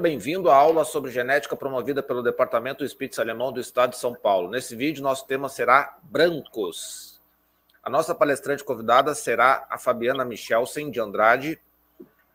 bem-vindo à aula sobre genética promovida pelo Departamento Spitz Alemão do Estado de São Paulo. Nesse vídeo, nosso tema será brancos. A nossa palestrante convidada será a Fabiana Michelsen de Andrade,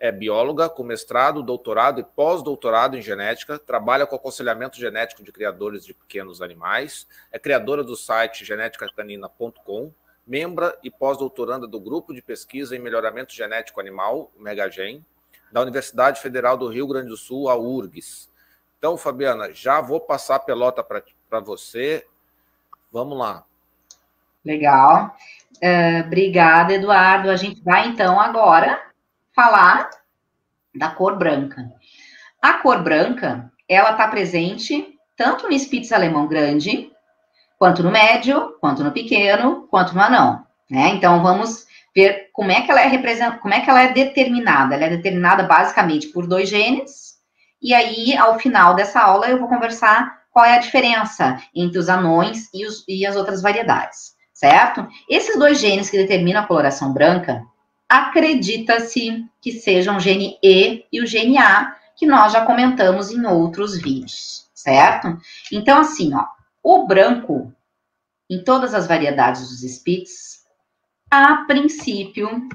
é bióloga com mestrado, doutorado e pós-doutorado em genética, trabalha com aconselhamento genético de criadores de pequenos animais, é criadora do site geneticacanina.com, membra e pós-doutoranda do Grupo de Pesquisa em Melhoramento Genético Animal, o Megagen, da Universidade Federal do Rio Grande do Sul, a URGS. Então, Fabiana, já vou passar a pelota para você. Vamos lá. Legal. Obrigada, Eduardo. A gente vai, então, agora falar da cor branca. A cor branca, ela está presente tanto no Spitz alemão grande, quanto no médio, quanto no pequeno, quanto no anão, né? Então, vamos ver como é que ela é como é que ela é determinada. Ela é determinada basicamente por 2 genes, e aí, ao final dessa aula, eu vou conversar qual é a diferença entre os anões e as outras variedades, certo? Esses 2 genes que determinam a coloração branca, acredita-se que sejam o gene E e o gene A, que nós já comentamos em outros vídeos, certo? Então, assim, ó, o branco, em todas as variedades dos Spitz, a princípio,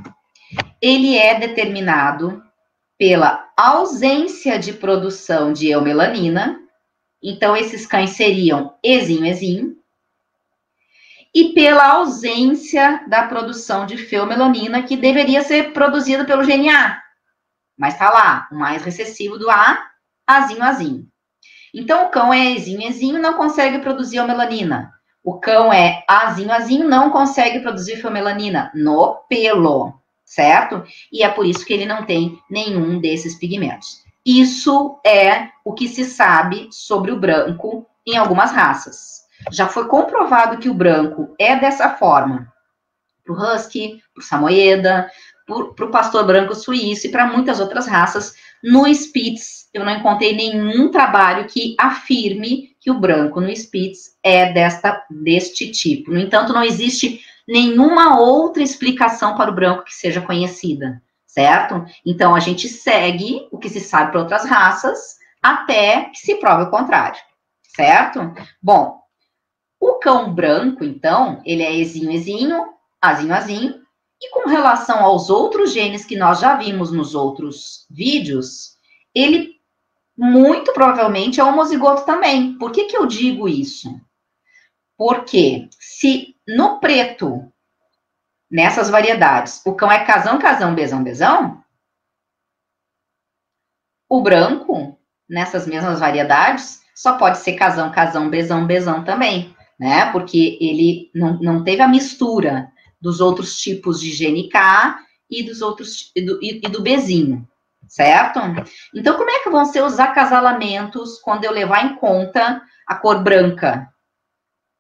ele é determinado pela ausência de produção de eumelanina. Então, esses cães seriam Ezinho, e pela ausência da produção de feomelanina, que deveria ser produzida pelo gene A. Mas tá lá, o mais recessivo do A, Azinho. Então, o cão é Ezinho, não consegue produzir eumelanina. O cão é Azinho, não consegue produzir feomelanina no pelo, certo? E é por isso que ele não tem nenhum desses pigmentos. Isso é o que se sabe sobre o branco em algumas raças. Já foi comprovado que o branco é dessa forma para o husky, para o samoyeda, para o pastor branco suíço e para muitas outras raças. No Spitz, eu não encontrei nenhum trabalho que afirme que o branco no Spitz é deste tipo. No entanto, não existe nenhuma outra explicação para o branco que seja conhecida, certo? Então, a gente segue o que se sabe para outras raças até que se prove o contrário, certo? Bom, o cão branco, então, ele é Ezinho, Azinho, e com relação aos outros genes que nós já vimos nos outros vídeos, ele muito provavelmente é homozigoto também. Por que eu digo isso? Porque se no preto, nessas variedades, o cão é casão, bezão, o branco, nessas mesmas variedades, só pode ser casão, bezão também, né? Porque ele não teve a mistura dos outros tipos de gene K e do Bzinho, certo? Então, como é que vão ser os acasalamentos quando eu levar em conta a cor branca?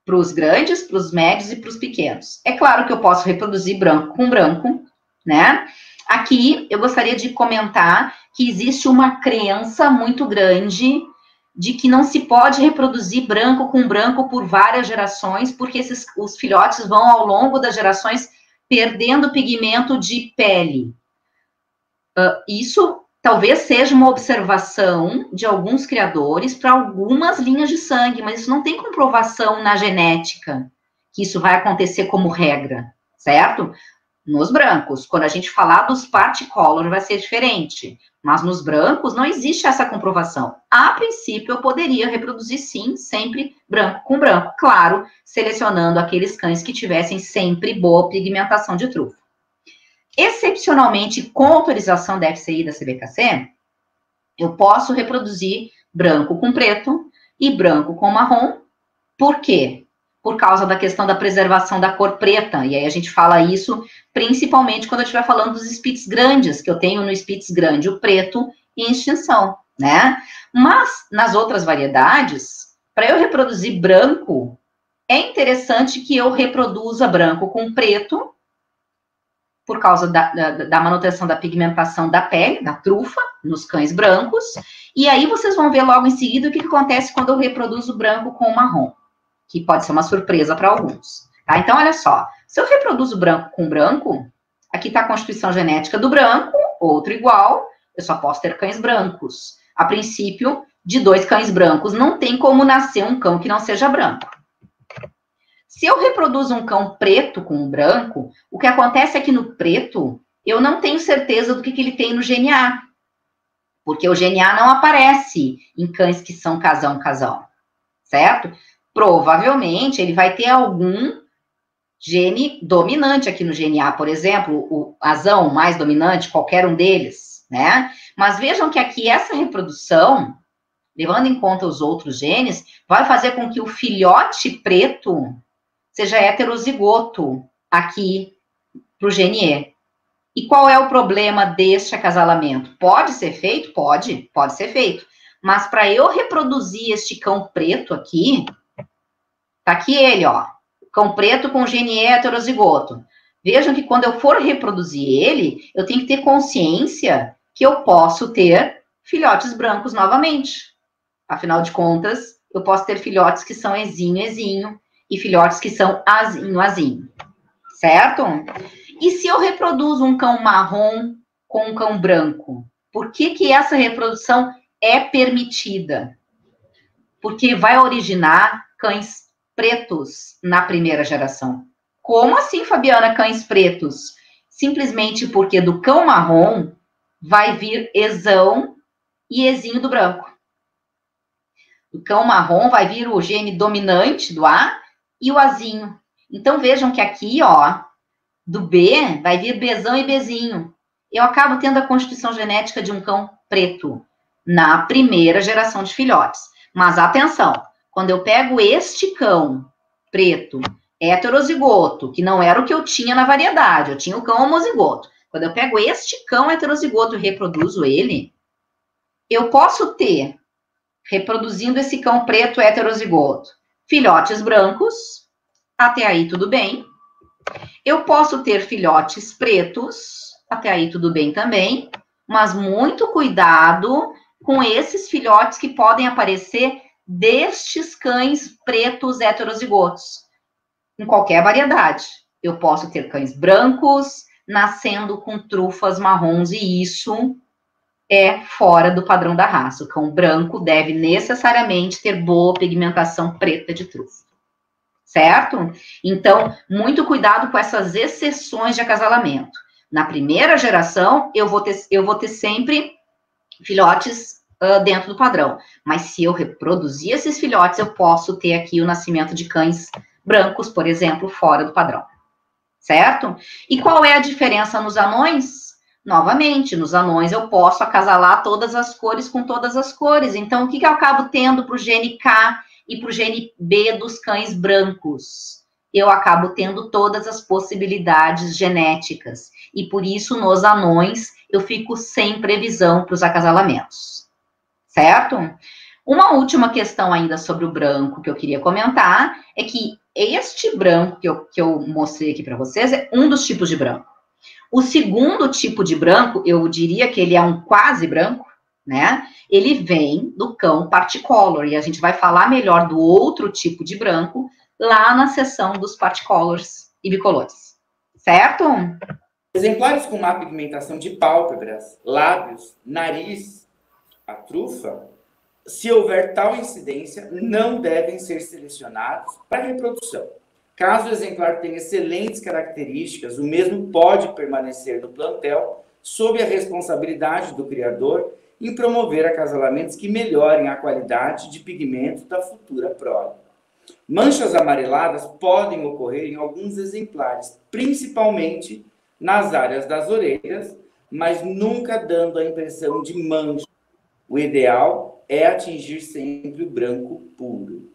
Para os grandes, para os médios e para os pequenos. É claro que eu posso reproduzir branco com branco, né? Aqui, eu gostaria de comentar que existe uma crença muito grande de que não se pode reproduzir branco com branco por várias gerações, porque os filhotes vão, ao longo das gerações, perdendo pigmento de pele. Isso talvez seja uma observação de alguns criadores para algumas linhas de sangue, mas isso não tem comprovação na genética que isso vai acontecer como regra, certo? Nos brancos, quando a gente falar dos particolor, vai ser diferente. Mas nos brancos não existe essa comprovação. A princípio, eu poderia reproduzir, sim, sempre branco com branco. Claro, selecionando aqueles cães que tivessem sempre boa pigmentação de trufo. Excepcionalmente, com autorização da FCI e da CBKC, eu posso reproduzir branco com preto e branco com marrom. Por quê? Por causa da questão da preservação da cor preta. E aí a gente fala isso principalmente quando eu estiver falando dos Spitz grandes, que eu tenho no Spitz grande o preto em extinção, né? Mas, nas outras variedades, para eu reproduzir branco, é interessante que eu reproduza branco com preto, por causa da manutenção da pigmentação da pele, da trufa, nos cães brancos. E aí vocês vão ver logo em seguida o que acontece quando eu reproduzo branco com marrom, que pode ser uma surpresa para alguns. Tá? Então, olha só, se eu reproduzo branco com branco, aqui está a constituição genética do branco, outro igual, eu só posso ter cães brancos. A princípio, de 2 cães brancos, não tem como nascer um cão que não seja branco. Se eu reproduzo um cão preto com um branco, o que acontece é que no preto, eu não tenho certeza do que ele tem no GNA. Porque o GNA não aparece em cães que são casão, certo? Provavelmente ele vai ter algum gene dominante aqui no GNA, por exemplo, o azão mais dominante, qualquer um deles, né? Mas vejam que aqui essa reprodução, levando em conta os outros genes, vai fazer com que o filhote preto seja heterozigoto aqui para o GNE. E qual é o problema deste acasalamento? Pode ser feito? Pode ser feito. Mas para eu reproduzir este cão preto aqui, tá aqui ele, ó. Cão preto com GNE heterozigoto. Vejam que quando eu for reproduzir ele, eu tenho que ter consciência que eu posso ter filhotes brancos novamente. Afinal de contas, eu posso ter filhotes que são ezinho e filhotes que são azinho, certo? E se eu reproduzo um cão marrom com um cão branco? Por que essa reprodução é permitida? Porque vai originar cães pretos na primeira geração. Como assim, Fabiana, cães pretos? Simplesmente porque do cão marrom vai vir ezão e ezinho do branco. Do cão marrom vai vir o gene dominante do A e o azinho. Então, vejam que aqui, ó, do B vai vir Bzão e Bzinho. Eu acabo tendo a constituição genética de um cão preto na primeira geração de filhotes. Mas atenção, quando eu pego este cão preto heterozigoto, que não era o que eu tinha na variedade, eu tinha o cão homozigoto. Quando eu pego este cão heterozigoto e reproduzo ele, eu posso ter, reproduzindo esse cão preto heterozigoto, filhotes brancos, até aí tudo bem. Eu posso ter filhotes pretos, até aí tudo bem também, mas muito cuidado com esses filhotes que podem aparecer destes cães pretos heterozigotos, em qualquer variedade. Eu posso ter cães brancos nascendo com trufas marrons, e isso é fora do padrão da raça. O cão branco deve necessariamente ter boa pigmentação preta de trufa. Certo? Então, muito cuidado com essas exceções de acasalamento. Na primeira geração, eu vou ter sempre filhotes dentro do padrão. Mas se eu reproduzir esses filhotes, eu posso ter aqui o nascimento de cães brancos, por exemplo, fora do padrão. Certo? E qual é a diferença nos anões? Novamente, nos anões eu posso acasalar todas as cores com todas as cores. Então, o que eu acabo tendo para o gene K e para o gene B dos cães brancos? Eu acabo tendo todas as possibilidades genéticas. E por isso, nos anões, eu fico sem previsão para os acasalamentos. Certo? Uma última questão ainda sobre o branco que eu queria comentar é que este branco que eu mostrei aqui para vocês é um dos tipos de branco. O segundo tipo de branco, eu diria que ele é um quase branco, né? Ele vem do cão particolor, e a gente vai falar melhor do outro tipo de branco lá na seção dos particolors e bicolores. Certo? Exemplares com má pigmentação de pálpebras, lábios, nariz, a trufa, se houver tal incidência, não devem ser selecionados para reprodução. Caso o exemplar tenha excelentes características, o mesmo pode permanecer no plantel sob a responsabilidade do criador em promover acasalamentos que melhorem a qualidade de pigmento da futura prole. Manchas amareladas podem ocorrer em alguns exemplares, principalmente nas áreas das orelhas, mas nunca dando a impressão de mancha. O ideal é atingir sempre o branco puro.